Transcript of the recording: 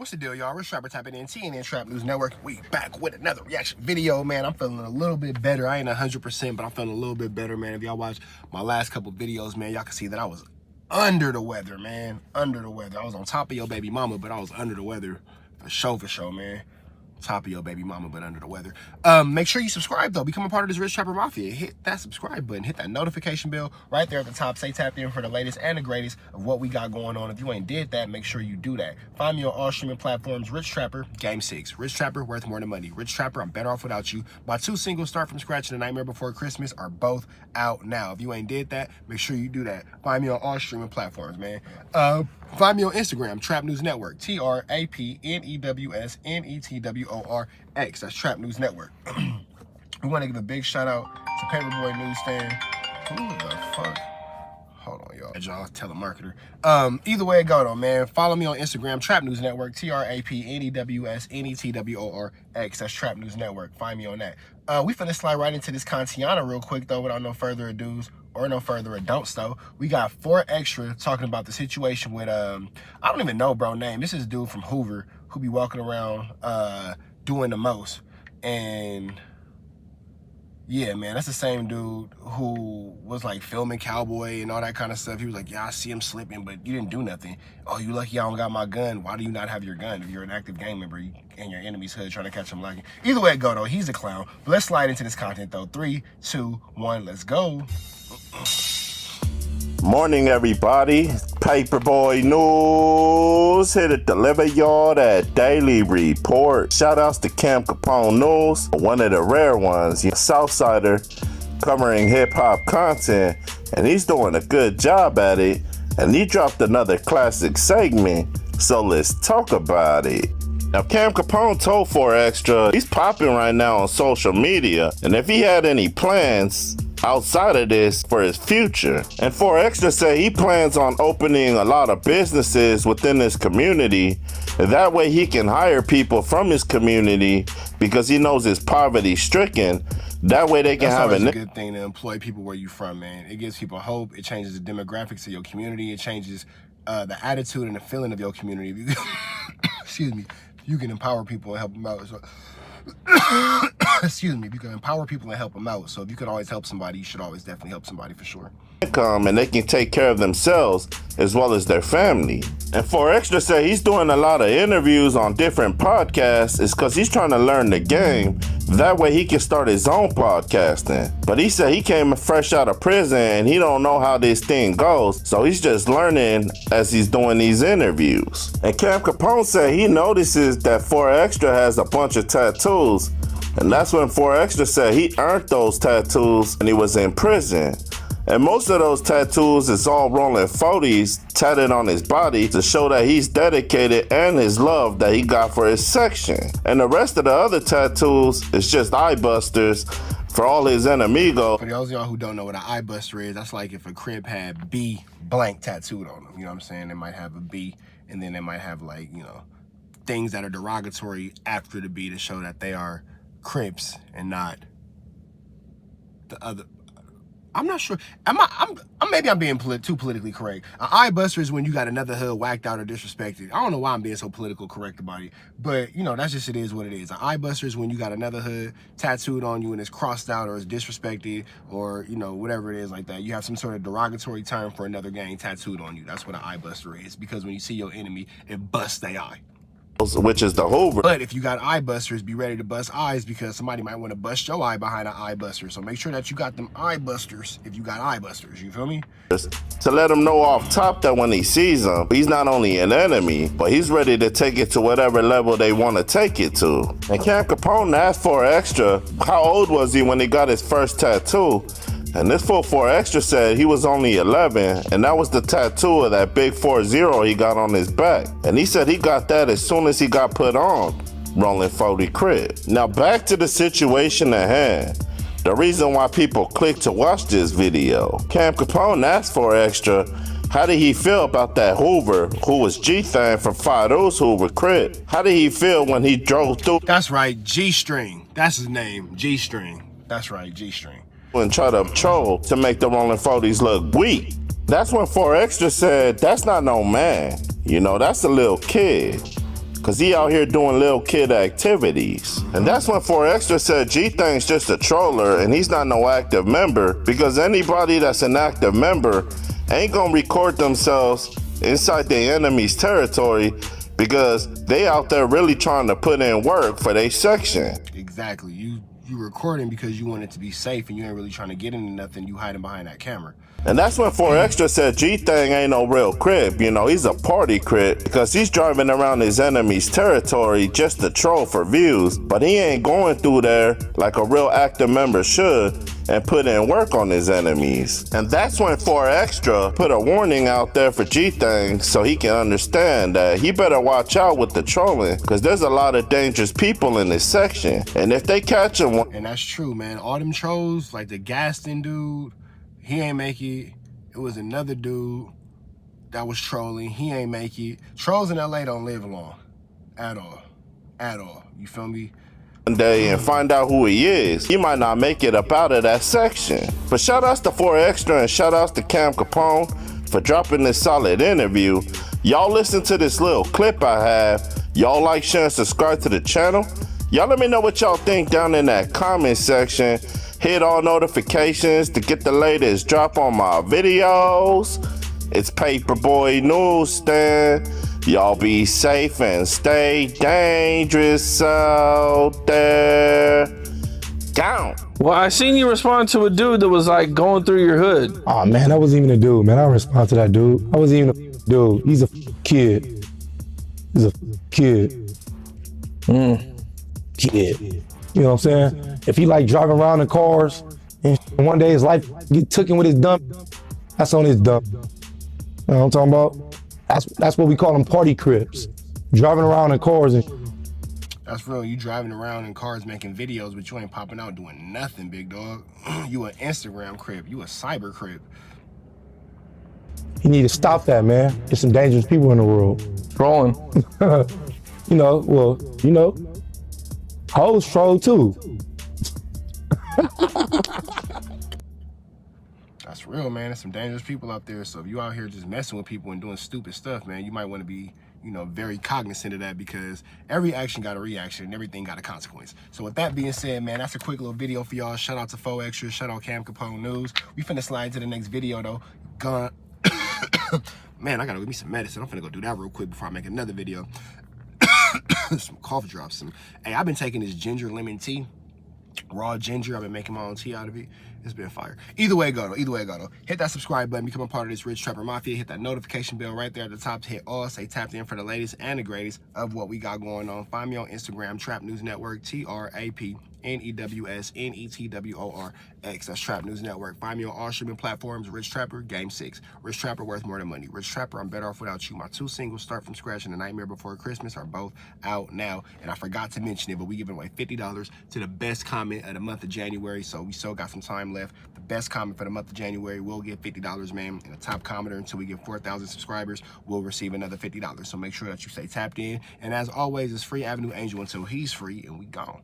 What's the deal, y'all? Rich Trapper tapping in TNN Trap News Network. We back with another reaction video, man. I'm feeling a little bit better. I ain't 100%, but I'm feeling a little bit better, man. If y'all watch my last couple videos, man, y'all can see that I was under the weather, man. Under the weather. I was on top of your baby mama, but I was under the weather for sure, man. Top of your baby mama, but under the weather. Make sure you subscribe, though. Become a part of this Rich Trapper Mafia. Hit that subscribe button. Hit that notification bell right there at the top. Stay tapped in for the latest and the greatest of what we got going on. If you ain't did that, make sure you do that. Find me on all streaming platforms. Rich Trapper, Game 6. Rich Trapper, worth more than money. Rich Trapper, I'm better off without you. My 2 singles, Start From Scratch and The Nightmare Before Christmas, are both out now. If you ain't did that, make sure you do that. Find me on all streaming platforms, man. Find me on Instagram, Trap News Network. TRAPNEWSNETWORX. That's Trap News Network. We want to give a big shout out to Paperboy Newsstand. Who the fuck? Hold on, y'all. Y'all telemarketer. Either way it go, though, man. Follow me on Instagram, Trap News Network. TRAPNEWSNETWORX. That's Trap News Network. Find me on that. We finna slide right into this Kantiana real quick, though, without no further ado. Or no further adults, though. We got 4 Extra talking about the situation with I don't even know bro name. This is a dude from Hoover who be walking around doing the most. And yeah, man, that's the same dude who was like filming Cowboy and all that kind of stuff. He was like, yeah, I see him slipping, but you didn't do nothing. Oh, you lucky I don't got my gun. Why do you not have your gun if you're an active gang member in your enemy's hood trying to catch him lacking? Either way it go, though, he's a clown. But let's slide into this content, though. 3, 2, 1, let's go. Morning, everybody. Paperboy News here to deliver y'all that daily report. Shout outs to Cam Capone News, one of the rare ones, Southsider, covering hip hop content, and he's doing a good job at it. And he dropped another classic segment, so let's talk about it. Now, Cam Capone told 4 Extra he's popping right now on social media, and if he had any plans outside of this for his future. And 4 Extra say he plans on opening a lot of businesses within his community, and that way he can hire people from his community because he knows it's poverty stricken. That way they can have a good thing to employ people where you from, man. It gives people hope. It changes the demographics of your community. It changes the attitude and the feeling of your community. Excuse me. You can empower people and help them out. So, excuse me, you can empower people and help them out. So if you could always help somebody, you should always definitely help somebody for sure. Income, and they can take care of themselves as well as their family. And 4 Extra say he's doing a lot of interviews on different podcasts is because he's trying to learn the game. That way he can start his own podcasting. But he said he came fresh out of prison and he don't know how this thing goes. So he's just learning as he's doing these interviews. And Cam Capone said he notices that 4 Extra has a bunch of tattoos. And that's when 4 Extra said he earned those tattoos when he was in prison. And most of those tattoos is all rolling 40s tatted on his body to show that he's dedicated and his love that he got for his section. And the rest of the other tattoos is just eye busters for all his enemigos. For those of y'all who don't know what an eye buster is, that's like if a CRIP had B blank tattooed on them. You know what I'm saying? They might have a B, and then they might have, like, you know, things that are derogatory after the B to show that they are Crips and not the other. I'm not sure. Maybe I'm being too politically correct. An eye buster is when you got another hood whacked out or disrespected. I don't know why I'm being so political correct about it, but you know, that's just, it is what it is. An eye buster is when you got another hood tattooed on you and it's crossed out or it's disrespected or, you know, whatever it is like that. You have some sort of derogatory term for another gang tattooed on you. That's what an eye buster is, because when you see your enemy, it busts their eye. Which is the Hoover. But if you got eye busters, be ready to bust eyes, because somebody might want to bust your eye behind an eye buster. So make sure that you got them eye busters if you got eye busters, you feel me? To let him know off top that when he sees him, he's not only an enemy, but he's ready to take it to whatever level they want to take it to. And Cam Capone asked 4 Extra how old was he when he got his first tattoo. And this fool 4 Extra said he was only 11, and that was the tattoo of that big 40 he got on his back. And he said he got that as soon as he got put on rolling 40 CRIP. Now back to the situation at hand. The reason why people click to watch this video. Cam Capone asked 4 Extra how did he feel about that Hoover who was G-Thang from Fido's Hoover CRIP. How did he feel when he drove through? That's right, G-String. That's his name, G-String. That's right, G-String. And try to troll to make the rolling 40s look weak. That's when 4 Extra said, that's not no man. You know, that's a little kid. cause he out here doing little kid activities. And that's when 4XTRA said G-Thang's just a troller and he's not no active member, because anybody that's an active member ain't gonna record themselves inside the enemy's territory, because they out there really trying to put in work for their section. Exactly. You recording because you want it to be safe and you ain't really trying to get into nothing. You hiding behind that camera. And that's when 4XTRA said G-Thang ain't no real crip. You know, he's a party crip, because he's driving around his enemy's territory just to troll for views, but he ain't going through there like a real active member should and put in work on his enemies. And that's when 4XTRA put a warning out there for G-Thang so he can understand that he better watch out with the trolling, because there's a lot of dangerous people in this section. And if they catch him... And that's true, man. All them trolls, like the Gaston dude, he ain't make it. It was another dude that was trolling. He ain't make it. Trolls in LA don't live long. At all. At all. You feel me? One day and find out who he is, he might not make it up out of that section. But shout outs to 4XTRA and shout outs to Cam Capone for dropping this solid interview. Y'all listen to this little clip I have. Y'all like, share, and subscribe to the channel. Y'all let me know what y'all think down in that comment section. Hit all notifications to get the latest drop on my videos. It's Paperboy Newsstand. Y'all be safe and stay dangerous out there. Down. Well, I seen you respond to a dude that was like going through your hood. Oh man, that wasn't even a dude, man. I don't respond to that dude. I wasn't even a dude. He's a kid. He's a kid. Kid. You know what I'm saying? If he like driving around in cars and one day his life get taken with his dump, that's on his dump. You know what I'm talking about? That's what we call them, party crips. Driving around in cars and... That's real. You driving around in cars making videos, but you ain't popping out doing nothing, big dog. You an Instagram crip. You a cyber crip. You need to stop that, man. There's some dangerous people in the world. Trolling. You know, well, you know, hoes troll too. That's real, man. There's some dangerous people out there. So if you out here just messing with people and doing stupid stuff, man, you might want to be, you know, very cognizant of that, because every action got a reaction and everything got a consequence. So with that being said, man, that's a quick little video for y'all. Shout out to 4XTRA. Shout out Cam Capone News. We finna slide to the next video though. Gone. Man, I gotta give me some medicine. I'm finna go do that real quick before I make another video. Some cough drops. Hey, I've been taking this ginger lemon tea. Raw ginger. I've been making my own tea out of it. It's been fire. Either way go though. Either way go though. Hit that subscribe button. Become a part of this Rich Trapper Mafia. Hit that notification bell right there at the top to hit all. Say tapped in for the latest and the greatest of what we got going on. Find me on Instagram, Trap News Network, TRAPNEWSNETWORX. That's Trap News Network. Find me on all streaming platforms. Rich Trapper, Game 6. Rich Trapper, worth more than money. Rich Trapper, I'm better off without you. My 2 singles, Start From Scratch and The Nightmare Before Christmas, are both out now. And I forgot to mention it, but we giving away $50 to the best comment of the month of January. So we still got some time left. The best comment for the month of January will get $50, man. And the top commenter until we get 4,000 subscribers will receive another $50. So make sure that you stay tapped in. And as always, it's free Avenue Angel until he's free and we gone.